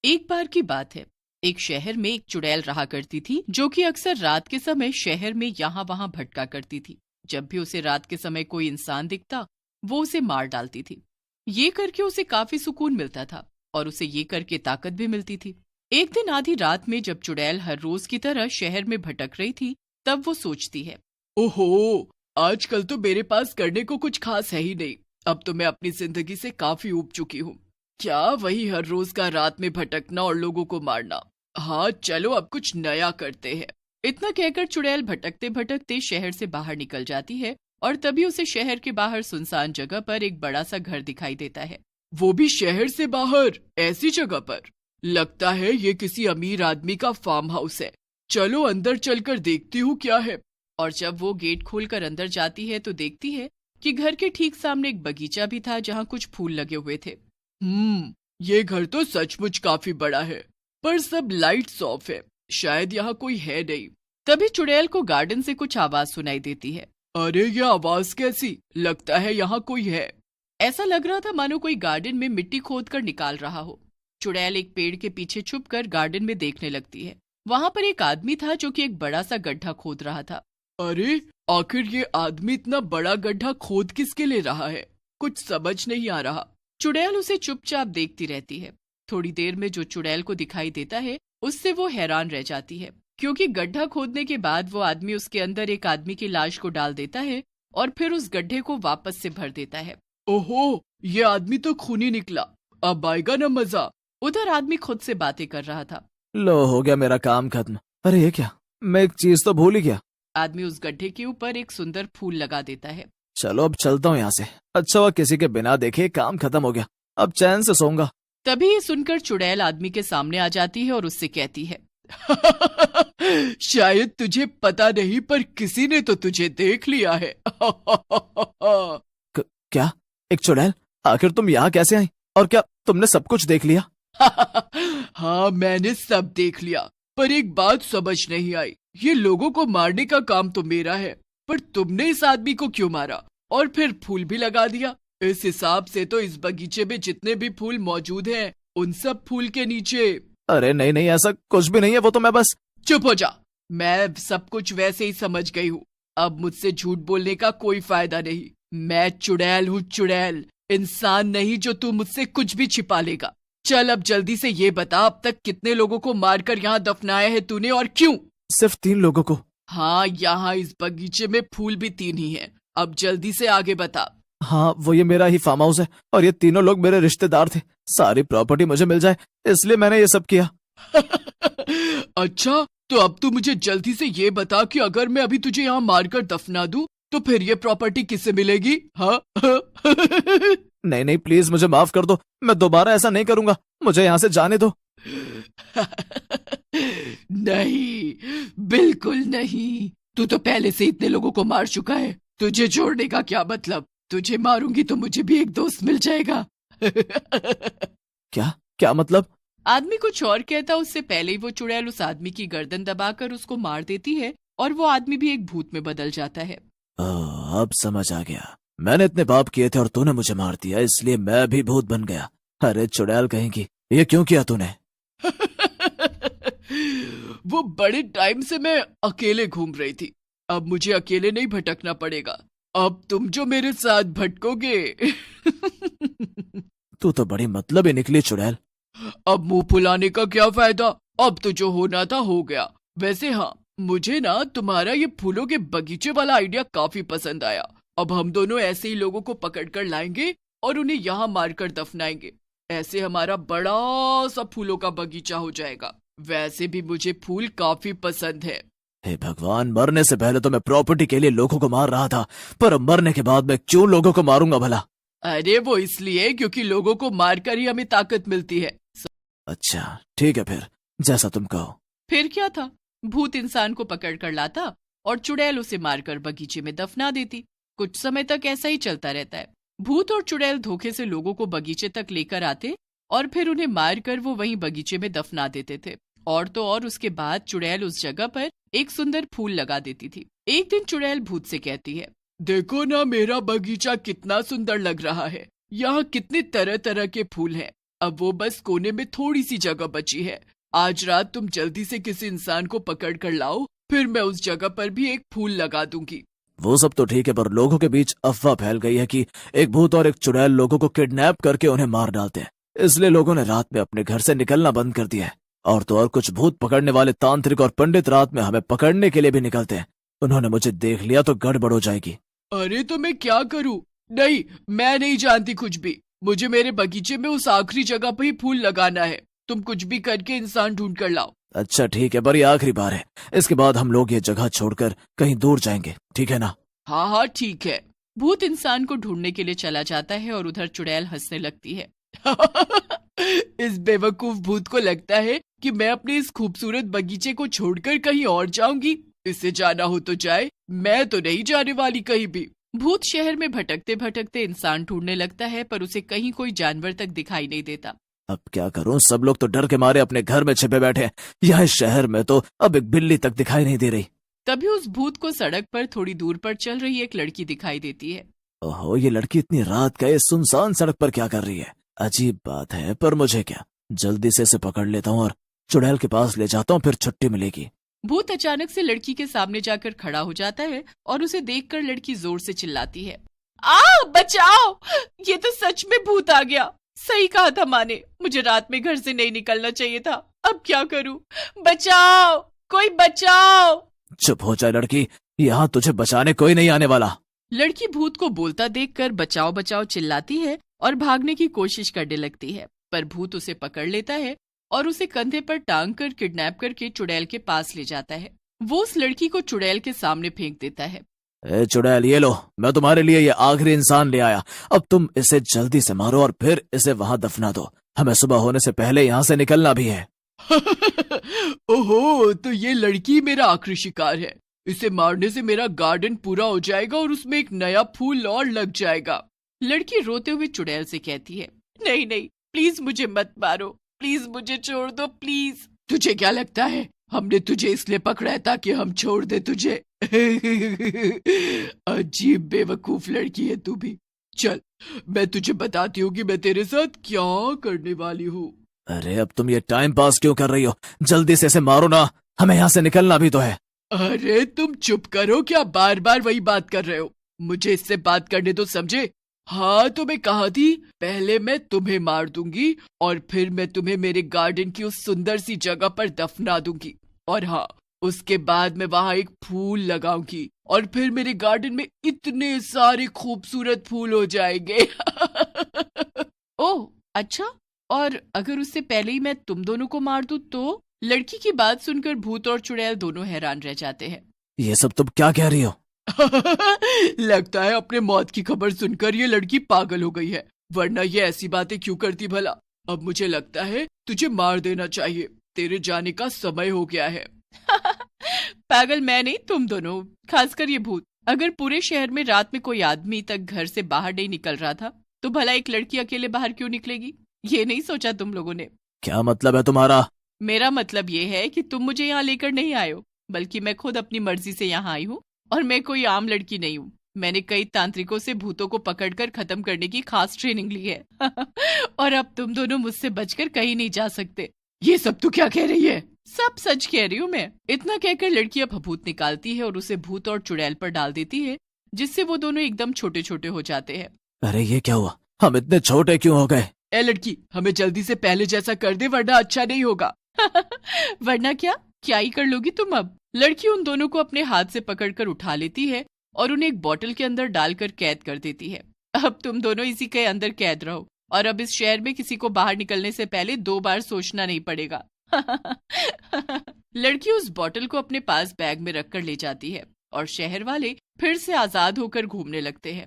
एक बार की बात है। एक शहर में एक चुड़ैल रहा करती थी जो कि अक्सर रात के समय शहर में यहाँ वहाँ भटका करती थी। जब भी उसे रात के समय कोई इंसान दिखता वो उसे मार डालती थी। ये करके उसे काफी सुकून मिलता था और उसे ये करके ताकत भी मिलती थी। एक दिन आधी रात में जब चुड़ैल हर रोज की तरह शहर में भटक रही थी तब वो सोचती है, ओहो, आजकल तो मेरे पास करने को कुछ खास है ही नहीं। अब तो मैं अपनी जिंदगी से काफी ऊब चुकी हूँ। क्या वही हर रोज का रात में भटकना और लोगों को मारना। हाँ चलो अब कुछ नया करते हैं। इतना कहकर चुड़ैल भटकते भटकते शहर से बाहर निकल जाती है और तभी उसे शहर के बाहर सुनसान जगह पर एक बड़ा सा घर दिखाई देता है। वो भी शहर से बाहर, ऐसी जगह पर? लगता है ये किसी अमीर आदमी का फार्म हाउस है। चलो अंदर चलकर देखती हूँ क्या है। और जब वो गेट खोलकर अंदर जाती है तो देखती है कि घर के ठीक सामने एक बगीचा भी था जहाँ कुछ फूल लगे हुए थे। ये घर तो सचमुच काफी बड़ा है, पर सब लाइट्स ऑफ है। शायद यहाँ कोई है नहीं। तभी चुड़ैल को गार्डन से कुछ आवाज सुनाई देती है। अरे ये आवाज कैसी? लगता है यहाँ कोई है। ऐसा लग रहा था मानो कोई गार्डन में मिट्टी खोद कर निकाल रहा हो। चुड़ैल एक पेड़ के पीछे छुपकर गार्डन में देखने लगती है। वहाँ पर एक आदमी था जो कि एक बड़ा सा गड्ढा खोद रहा था। अरे आखिर ये आदमी इतना बड़ा गड्ढा खोद किसके ले रहा है? कुछ समझ नहीं आ रहा। चुड़ैल उसे चुपचाप देखती रहती है। थोड़ी देर में जो चुड़ैल को दिखाई देता है उससे वो हैरान रह जाती है, क्योंकि गड्ढा खोदने के बाद वो आदमी उसके अंदर एक आदमी की लाश को डाल देता है और फिर उस गड्ढे को वापस से भर देता है। ओहो, ये आदमी तो खूनी निकला। अब आएगा ना मजा। उधर आदमी खुद से बातें कर रहा था। लो हो गया मेरा काम खत्म। अरे ये क्या, मैं एक चीज तो भूल ही गया। आदमी उस गड्ढे के ऊपर एक सुंदर फूल लगा देता है। चलो अब चलता हूँ यहाँ से। अच्छा हुआ किसी के बिना देखे काम खत्म हो गया। अब चैन से सोऊंगा। तभी ये सुनकर चुड़ैल आदमी के सामने आ जाती है और उससे कहती है, शायद तुझे पता नहीं पर किसी ने तो तुझे देख लिया है। क्या? एक चुड़ैल? आखिर तुम यहाँ कैसे आई और क्या तुमने सब कुछ देख लिया? हाँ मैंने सब देख लिया, पर एक बात समझ नहीं आई। ये लोगों को मारने का काम तो मेरा है, पर तुमने इस आदमी को क्यों मारा और फिर फूल भी लगा दिया? इस हिसाब से तो इस बगीचे में जितने भी फूल मौजूद हैं उन सब फूल के नीचे। अरे नहीं नहीं, ऐसा कुछ भी नहीं है। वो तो मैं बस। चुप हो जा। मैं सब कुछ वैसे ही समझ गई हूँ। अब मुझसे झूठ बोलने का कोई फायदा नहीं। मैं चुड़ैल हूँ, चुड़ैल, इंसान नहीं जो तू मुझसे कुछ भी छिपा लेगा। चल अब जल्दी से ये बता, अब तक कितने लोगों को मारकर यहाँ दफनाया है तूने और क्यों? सिर्फ 3 लोगों को। हाँ, यहाँ इस बगीचे में फूल भी 3 ही हैं। अब जल्दी से आगे बता। हाँ, वो ये मेरा ही फार्म हाउस है और ये तीनों लोग मेरे रिश्तेदार थे। सारी प्रॉपर्टी मुझे मिल जाए इसलिए मैंने ये सब किया। अच्छा, तो अब तू मुझे जल्दी से ये बता कि अगर मैं अभी तुझे यहाँ मारकर दफना दूं तो फिर ये प्रॉपर्टी किससे मिलेगी? हाँ? नहीं नहीं, प्लीज मुझे माफ कर दो। मैं दोबारा ऐसा नहीं करूंगा। मुझे यहाँ से जाने दो। नहीं, बिल्कुल नहीं। तू तो पहले से इतने लोगों को मार चुका है। तुझे छोड़ने का क्या मतलब? तुझे मारूंगी तो मुझे भी एक दोस्त मिल जाएगा। क्या क्या मतलब? आदमी कुछ और कहता उससे पहले ही वो चुड़ैल उस आदमी की गर्दन दबाकर उसको मार देती है और वो आदमी भी एक भूत में बदल जाता है। अब समझ आ गया। मैंने इतने पाप किए थे और तूने मुझे मार दिया, इसलिए मैं भी भूत बन गया। अरे चुड़ैल कहेंगी, ये क्यों किया तूने? वो बड़े टाइम से मैं अकेले घूम रही थी। अब मुझे अकेले नहीं भटकना पड़ेगा। अब तुम जो मेरे साथ भटकोगे। तू तो बड़ी मतलबी निकली चुड़ैल। अब मुंह फुलाने का क्या फायदा? अब तो जो होना था हो गया। वैसे हाँ, मुझे ना तुम्हारा ये फूलों के बगीचे वाला आइडिया काफी पसंद आया। अब हम दोनों ऐसे ही लोगों को पकड़ कर लाएंगे और उन्हें यहाँ मारकर दफनाएंगे। ऐसे हमारा बड़ा सा फूलों का बगीचा हो जाएगा। वैसे भी मुझे फूल काफी पसंद है। हे भगवान, मरने से पहले तो मैं प्रॉपर्टी के लिए लोगों को मार रहा था, पर अब मरने के बाद मैं क्यों लोगों को मारूंगा भला? अरे वो इसलिए क्योंकि लोगों को मारकर ही हमें ताकत मिलती है। अच्छा ठीक है, फिर जैसा तुम कहो। फिर क्या था, भूत इंसान को पकड़ कर लाता और चुड़ैल उसे मारकर बगीचे में दफना देती। कुछ समय तक ऐसा ही चलता रहता है। भूत और चुड़ैल धोखे से लोगों को बगीचे तक लेकर आते और फिर उन्हें मारकर वो वहीं बगीचे में दफना देते थे। और तो और उसके बाद चुड़ैल उस जगह पर एक सुंदर फूल लगा देती थी। एक दिन चुड़ैल भूत से कहती है, देखो ना मेरा बगीचा कितना सुंदर लग रहा है। यहाँ कितने तरह तरह के फूल हैं। अब वो बस कोने में थोड़ी सी जगह बची है। आज रात तुम जल्दी से किसी इंसान को पकड़ कर लाओ, फिर मैं उस जगह पर भी एक फूल लगा दूंगी। वो सब तो ठीक है, पर लोगों के बीच अफवाह फैल गई है कि एक भूत और एक चुड़ैल लोगों को किडनैप करके उन्हें मार डालते हैं। इसलिए लोगों ने रात में अपने घर से निकलना बंद कर दिया है। और तो और कुछ भूत पकड़ने वाले तांत्रिक और पंडित रात में हमें पकड़ने के लिए भी निकलते हैं। उन्होंने मुझे देख लिया तो गड़बड़ हो जाएगी। अरे तो मैं क्या करूं? नहीं, मैं नहीं जानती कुछ भी। मुझे मेरे बगीचे में उस आखिरी जगह पर ही फूल लगाना है। तुम कुछ भी करके इंसान ढूंढ कर लाओ। अच्छा ठीक है, पर ये आखिरी बार है। इसके बाद हम लोग ये जगह छोड़कर कहीं दूर जाएंगे, ठीक है ना? हाँ हाँ ठीक है। भूत इंसान को ढूंढने के लिए चला जाता है और उधर चुड़ैल हंसने लगती है। इस बेवकूफ भूत को लगता है कि मैं अपने इस खूबसूरत बगीचे को छोड़कर कहीं और जाऊंगी। इसे जाना हो तो जाए, मैं तो नहीं जाने वाली कहीं भी। भूत शहर में भटकते भटकते इंसान ढूंढने लगता है, पर उसे कहीं कोई जानवर तक दिखाई नहीं देता। अब क्या करूं, सब लोग तो डर के मारे अपने घर में छिपे बैठे हैं। यहाँ इस शहर में तो अब एक बिल्ली तक दिखाई नहीं दे रही। तभी उस भूत को सड़क पर थोड़ी दूर पर चल रही एक लड़की दिखाई देती है। ओहो, ये लड़की इतनी रात का इस सुनसान सड़क पर क्या कर रही है? अजीब बात है, पर मुझे क्या, जल्दी से इसे पकड़ लेता हूँ और चुड़ैल के पास ले जाता हूँ, फिर छुट्टी मिलेगी। भूत अचानक से लड़की के सामने जाकर खड़ा हो जाता है और उसे देखकर लड़की जोर से चिल्लाती है, बचाओ! ये तो सच में भूत आ गया। सही कहा था माँ ने, मुझे रात में घर से नहीं निकलना चाहिए था। अब क्या करूं? बचाओ, कोई बचाओ! चुप हो जाए लड़की, यहाँ तुझे बचाने कोई नहीं आने वाला। लड़की भूत को बोलता देखकर बचाओ बचाओ चिल्लाती है और भागने की कोशिश करने लगती है, पर भूत उसे पकड़ लेता है और उसे कंधे पर टांग कर किडनैप करके चुड़ैल के पास ले जाता है। वो उस लड़की को चुड़ैल के सामने फेंक देता है। ए चुड़ैल, ये लो, मैं तुम्हारे लिए ये आखिरी इंसान ले आया। अब तुम इसे जल्दी से मारो और फिर इसे वहाँ दफना दो। हमें सुबह होने से पहले यहाँ से निकलना भी है। ओहो, तो ये लड़की मेरा आखिरी शिकार है। इसे मारने से मेरा गार्डन पूरा हो जाएगा और उसमें एक नया फूल और लग जाएगा। लड़की रोते हुए चुड़ैल से कहती है, नहीं नहीं, प्लीज मुझे मत मारो, प्लीज मुझे छोड़ दो, प्लीज। तुझे क्या लगता है हमने तुझे इसलिए पकड़ा है ताकि हम छोड़ दे तुझे? अजीब बेवकूफ लड़की है तू भी। चल, मैं तुझे बताती हूँ कि मैं तेरे साथ क्या करने वाली हूँ। अरे अब तुम ये टाइम पास क्यों कर रही हो? जल्दी से इसे मारो ना, हमें यहाँ से निकलना भी तो है। अरे तुम चुप करो, क्या बार बार वही बात कर रहे हो? मुझे इससे बात करने तो समझे। हाँ तो मैं कहा थी, पहले मैं तुम्हें मार दूंगी और फिर मैं तुम्हें मेरे गार्डन की उस सुंदर सी जगह पर दफना दूंगी। और हाँ, उसके बाद मैं वहाँ एक फूल लगाऊंगी और फिर मेरे गार्डन में इतने सारे खूबसूरत फूल हो जाएंगे। ओह अच्छा, और अगर उससे पहले ही मैं तुम दोनों को मार दूं तो? लड़की की बात सुनकर भूत और चुड़ैल दोनों हैरान रह जाते हैं। ये सब तुम क्या कह रही हो? लगता है अपने मौत की खबर सुनकर ये लड़की पागल हो गई है, वरना ये ऐसी बातें क्यों करती भला? अब मुझे लगता है तुझे मार देना चाहिए, तेरे जाने का समय हो गया है। पागल मैं नहीं, तुम दोनों, खासकर ये भूत। अगर पूरे शहर में रात में कोई आदमी तक घर से बाहर नहीं निकल रहा था तो भला एक लड़की अकेले बाहर क्यों निकलेगी? ये नहीं सोचा तुम लोगों ने? क्या मतलब है तुम्हारा? मेरा मतलब ये है कि तुम मुझे यहाँ लेकर नहीं आए हो, बल्कि मैं खुद अपनी मर्जी से यहाँ आई हूँ। और मैं कोई आम लड़की नहीं हूँ। मैंने कई तांत्रिकों से भूतों को पकड़कर खत्म करने की खास ट्रेनिंग ली है। और अब तुम दोनों मुझसे बचकर कहीं नहीं जा सकते। ये सब तू क्या कह रही है? सब सच कह रही हूँ मैं। इतना कहकर लड़की अब भभूत निकालती है और उसे भूत और चुड़ैल पर डाल देती है, जिससे वो दोनों एकदम छोटे छोटे हो जाते हैं। अरे ये क्या हुआ? हम इतने छोटे क्यों हो गए? ए लड़की, हमें जल्दी से पहले जैसा कर दे, वरना अच्छा नहीं होगा। वरना क्या ही कर लोगी तुम अब? लड़की उन दोनों को अपने हाथ से पकड़कर उठा लेती है और उन्हें एक बोतल के अंदर डालकर कैद कर देती है। अब तुम दोनों इसी के अंदर कैद रहो और अब इस शहर में किसी को बाहर निकलने से पहले 2 बार सोचना नहीं पड़ेगा। लड़की उस बोतल को अपने पास बैग में रखकर ले जाती है और शहर वाले फिर से आजाद होकर घूमने लगते हैं।